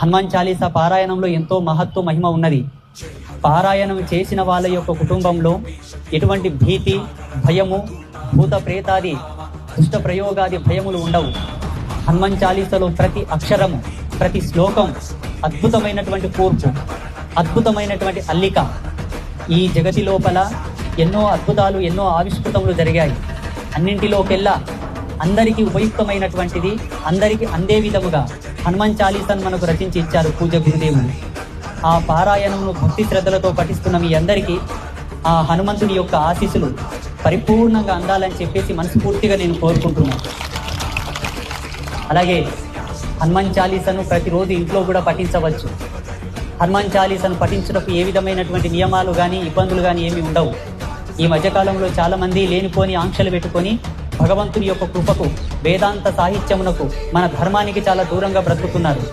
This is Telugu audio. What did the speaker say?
హనుమాన్ చాలీసా పారాయణంలో ఎంతో మహత్వ మహిమ ఉన్నది. పారాయణం చేసిన వాళ్ళ యొక్క కుటుంబంలో ఎటువంటి భీతి, భయము, భూత ప్రేతాది దుష్ట ప్రయోగాది భయములు ఉండవు. హనుమాన్ చాలీసాలో ప్రతి అక్షరము, ప్రతి శ్లోకం అద్భుతమైనటువంటి కూర్పు, అద్భుతమైనటువంటి అల్లిక. ఈ జగతి లోపల ఎన్నో అద్భుతాలు, ఎన్నో ఆవిష్కృతములు జరిగాయి. అన్నింటిలోకెల్లా అందరికీ ఉపయుక్తమైనటువంటిది, అందరికీ అందే విధముగా హనుమాన్ చాలీసాను మనకు రచించి ఇచ్చారు పూజ గురుదేవులు. ఆ పారాయణమును భక్తి శ్రద్ధలతో పఠిస్తున్న మీ అందరికీ ఆ హనుమంతుడి యొక్క ఆశీస్సులు పరిపూర్ణంగా అందాలని చెప్పేసి మనస్ఫూర్తిగా నేను కోరుకుంటున్నాను. అలాగే హనుమాన్ చాలీసాను ప్రతిరోజు ఇంట్లో కూడా పఠించవచ్చు. హనుమాన్ చాలీసాను పఠించుటకు ఏ విధమైనటువంటి నియమాలు కానీ ఇబ్బందులు కానీ ఏమీ ఉండవు. ఈ మధ్యకాలంలో చాలామంది లేనిపోని ఆంక్షలు పెట్టుకొని భగవంతుని యొక్క కృపకు, వేదాంత సాహిత్యమునకు, మన ధర్మానికి చాలా దూరంగా బ్రతుకుతున్నారు.